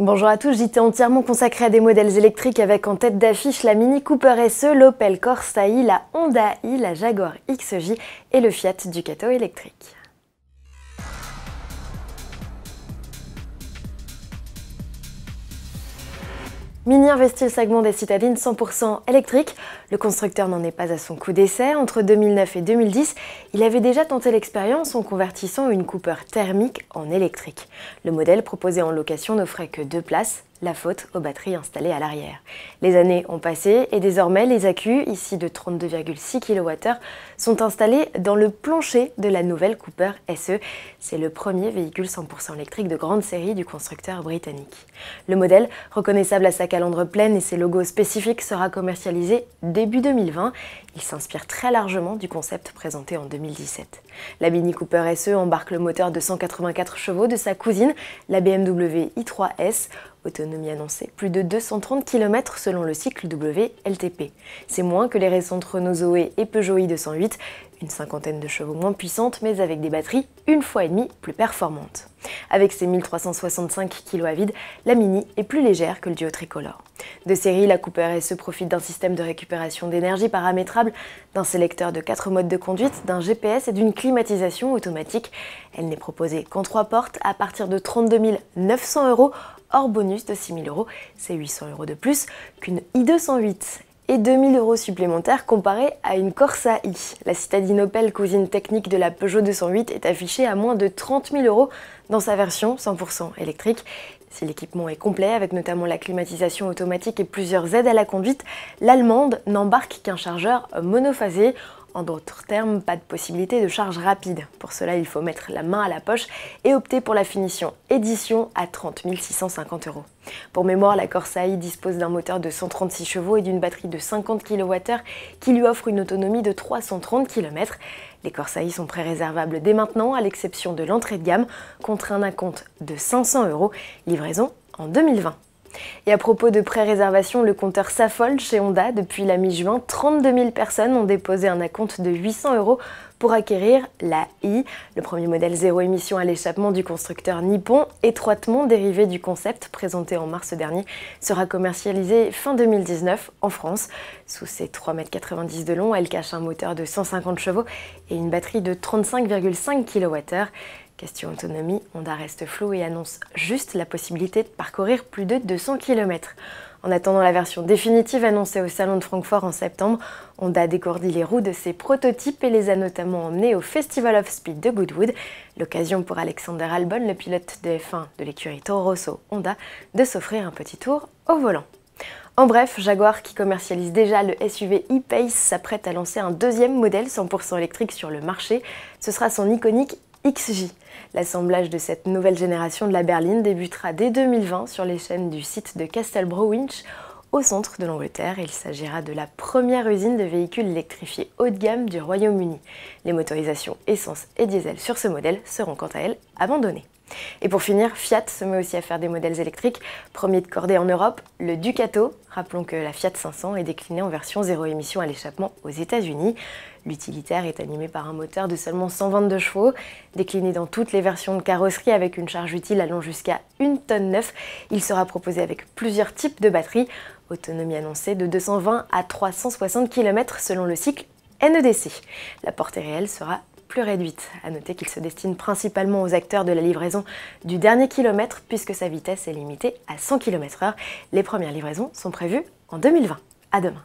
Bonjour à tous, JT entièrement consacré à des modèles électriques avec en tête d'affiche la Mini Cooper SE, l'Opel Corsa i, la Honda i, la Jaguar XJ et le Fiat Ducato électrique. Mini investit le segment des citadines 100% électriques. Le constructeur n'en est pas à son coup d'essai. Entre 2009 et 2010, il avait déjà tenté l'expérience en convertissant une Cooper thermique en électrique. Le modèle proposé en location n'offrait que 2 places, la faute aux batteries installées à l'arrière. Les années ont passé et désormais les accus, ici de 32,6 kWh, sont installés dans le plancher de la nouvelle Cooper SE. C'est le premier véhicule 100% électrique de grande série du constructeur britannique. Le modèle, reconnaissable à sa calandre pleine et ses logos spécifiques, sera commercialisé début 2020. Il s'inspire très largement du concept présenté en 2017. La Mini Cooper SE embarque le moteur de 184 chevaux de sa cousine, la BMW i3S. Autonomie annoncée, plus de 230 km selon le cycle WLTP. C'est moins que les récentes Renault Zoé et Peugeot i208, une cinquantaine de chevaux moins puissantes mais avec des batteries 1,5 fois plus performantes. Avec ses 1365 kg à vide, la Mini est plus légère que le duo tricolore. De série, la Cooper SE profite d'un système de récupération d'énergie paramétrable, d'un sélecteur de 4 modes de conduite, d'un GPS et d'une climatisation automatique. Elle n'est proposée qu'en 3 portes à partir de 32 900 €, hors bonus de 6 000 €, c'est 800 € de plus qu'une i208 et 2 000 € supplémentaires comparés à une Corsa i. La citadine Opel, cousine technique de la Peugeot 208, est affichée à moins de 30 000 € dans sa version 100% électrique. Si l'équipement est complet, avec notamment la climatisation automatique et plusieurs aides à la conduite, l'allemande n'embarque qu'un chargeur monophasé. En d'autres termes, pas de possibilité de charge rapide. Pour cela, il faut mettre la main à la poche et opter pour la finition édition à 30 650 €. Pour mémoire, la Corsa i dispose d'un moteur de 136 chevaux et d'une batterie de 50 kWh qui lui offre une autonomie de 330 km. Les Corsa i sont pré-réservables dès maintenant, à l'exception de l'entrée de gamme, contre un acompte de 500 €, livraison en 2020. Et à propos de pré-réservation, le compteur s'affole chez Honda. Depuis la mi-juin, 32 000 personnes ont déposé un acompte de 800 € pour acquérir la i, le premier modèle zéro émission à l'échappement du constructeur nippon, étroitement dérivé du concept présenté en mars dernier, sera commercialisée fin 2019 en France. Sous ses 3,90 m de long, elle cache un moteur de 150 chevaux et une batterie de 35,5 kWh. Question autonomie, Honda reste flou et annonce juste la possibilité de parcourir plus de 200 km. En attendant la version définitive annoncée au Salon de Francfort en septembre, Honda dégourdit les roues de ses prototypes et les a notamment emmenés au Festival of Speed de Goodwood, l'occasion pour Alexander Albon, le pilote de F1 de l'écurie Toro Rosso Honda, de s'offrir un petit tour au volant. En bref, Jaguar, qui commercialise déjà le SUV e-Pace, s'apprête à lancer un deuxième modèle 100% électrique sur le marché. Ce sera son iconique XJ. L'assemblage de cette nouvelle génération de la berline débutera dès 2020 sur les chaînes du site de Castlebrough-Winch, au centre de l'Angleterre. Il s'agira de la première usine de véhicules électrifiés haut de gamme du Royaume-Uni. Les motorisations essence et diesel sur ce modèle seront quant à elles abandonnées. Et pour finir, Fiat se met aussi à faire des modèles électriques. Premier de cordée en Europe, le Ducato. Rappelons que la Fiat 500 est déclinée en version zéro émission à l'échappement aux États-Unis. L'utilitaire est animé par un moteur de seulement 122 chevaux, décliné dans toutes les versions de carrosserie avec une charge utile allant jusqu'à 1,9 tonne. Il sera proposé avec plusieurs types de batteries. Autonomie annoncée de 220 à 360 km selon le cycle NEDC. La portée réelle sera plus réduite. À noter qu'il se destine principalement aux acteurs de la livraison du dernier kilomètre puisque sa vitesse est limitée à 100 km/h. Les premières livraisons sont prévues en 2020. À demain.